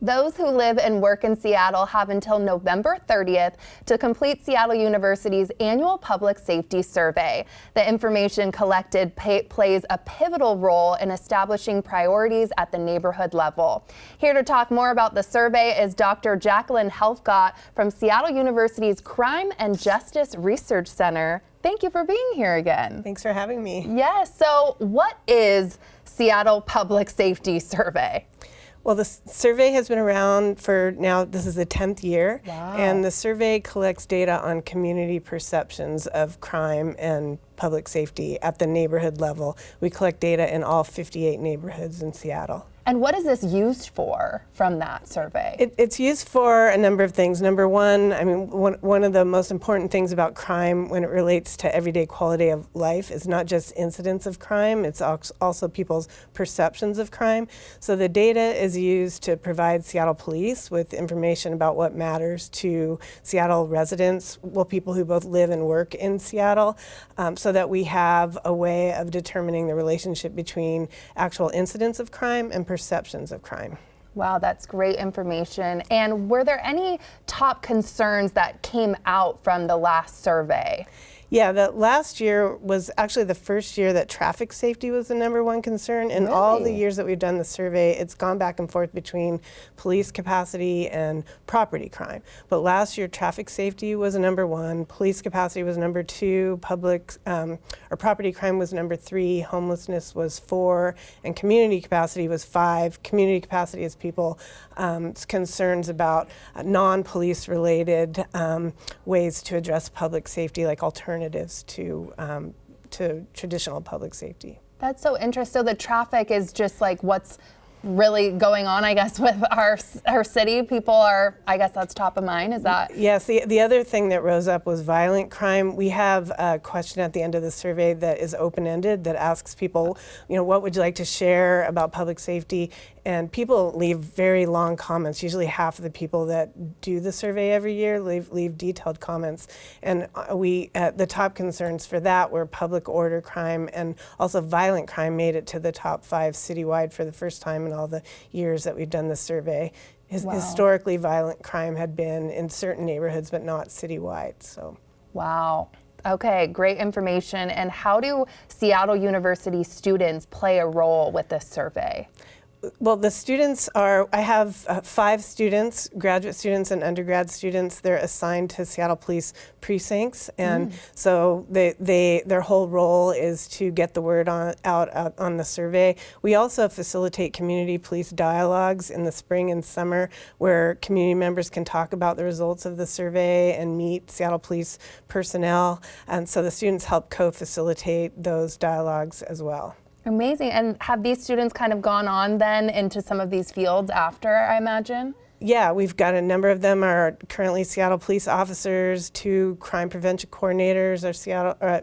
Those who live and work in Seattle have until November 30th to complete Seattle University's annual public safety survey. The information collected plays a pivotal role in establishing priorities at the neighborhood level. Here to talk more about the survey is Dr. Jacqueline Helfgott from Seattle University's Crime and Justice Research Center. Thank you for being here again. Thanks for having me. Yes, so what is Seattle Public Safety Survey? Well, the survey has been around for now, this is the 10th year. Wow. And the survey collects data on community perceptions of crime and public safety at the neighborhood level. We collect data in all 58 neighborhoods in Seattle. And what is this used for from that survey? It's used for a number of things. Number one, one of the most important things about crime when it relates to everyday quality of life is not just incidents of crime, it's also people's perceptions of crime. So the data is used to provide Seattle police with information about what matters to Seattle residents, well, people who both live and work in Seattle, so that we have a way of determining the relationship between actual incidents of crime and perceptions of crime. Wow, that's great information. And were there any top concerns that came out from the last survey? Yeah, the last year was actually the first year that traffic safety was the #1 concern. In all the years that we've done the survey, it's gone back and forth between police capacity and property crime. But last year, traffic safety was #1, police capacity was #2, property crime was #3, homelessness was 4, and community capacity was 5. Community capacity is people concerns about non-police related ways to address public safety, like alternatives to traditional public safety. That's so interesting. So the traffic is just like what's really going on, I guess, with our city. People are, I guess that's top of mind. Is that? Yes, the other thing that rose up was violent crime. We have a question at the end of the survey that is open-ended that asks people, what would you like to share about public safety? And people leave very long comments. Usually half of the people that do the survey every year leave detailed comments. And the top concerns for that were public order crime, and also violent crime made it to the top 5 citywide for the first time in all the years that we've done the survey. Wow. Historically, violent crime had been in certain neighborhoods, but not citywide. So. Wow. Okay, great information. And how do Seattle University students play a role with this survey? Well, the students I have 5 students, graduate students and undergrad students. They're assigned to Seattle Police precincts, and so their whole role is to get the word out on the survey. We also facilitate community police dialogues in the spring and summer where community members can talk about the results of the survey and meet Seattle Police personnel, and so the students help co-facilitate those dialogues as well. Amazing. And have these students kind of gone on then into some of these fields after, I imagine? Yeah, we've got a number of them are currently Seattle police officers, 2 crime prevention coordinators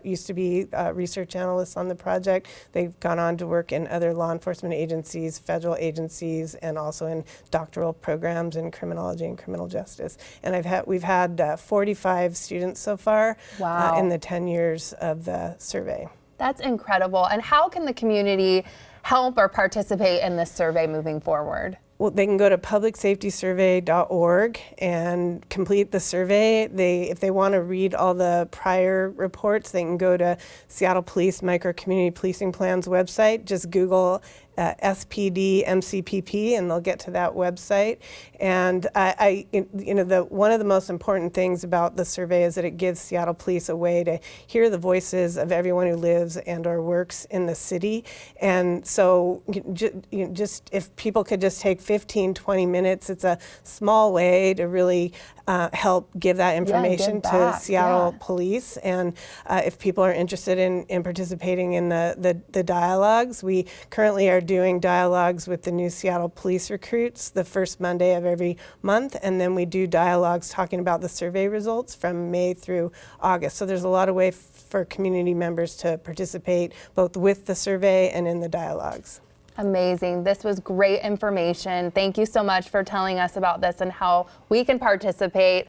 used to be research analysts on the project. They've gone on to work in other law enforcement agencies, federal agencies, and also in doctoral programs in criminology and criminal justice. And we've had 45 students so far. Wow. In the 10 years of the survey. That's incredible. And how can the community help or participate in this survey moving forward? Well, they can go to publicsafetysurvey.org and complete the survey. If they want to read all the prior reports, they can go to Seattle Police Micro Community Policing Plan's website. Just Google SPD MCPP and they'll get to that website. And one of the most important things about the survey is that it gives Seattle Police a way to hear the voices of everyone who lives and or works in the city. And so just if people could just take 15-20 minutes, it's a small way to really help give that information to Seattle Police. And if people are interested in participating in the dialogues, we currently are doing dialogues with the new Seattle Police recruits the first Monday of every month, and then we do dialogues talking about the survey results from May through August. So there's a lot of way for community members to participate both with the survey and in the dialogues. Amazing. This was great information. Thank you so much for telling us about this and how we can participate.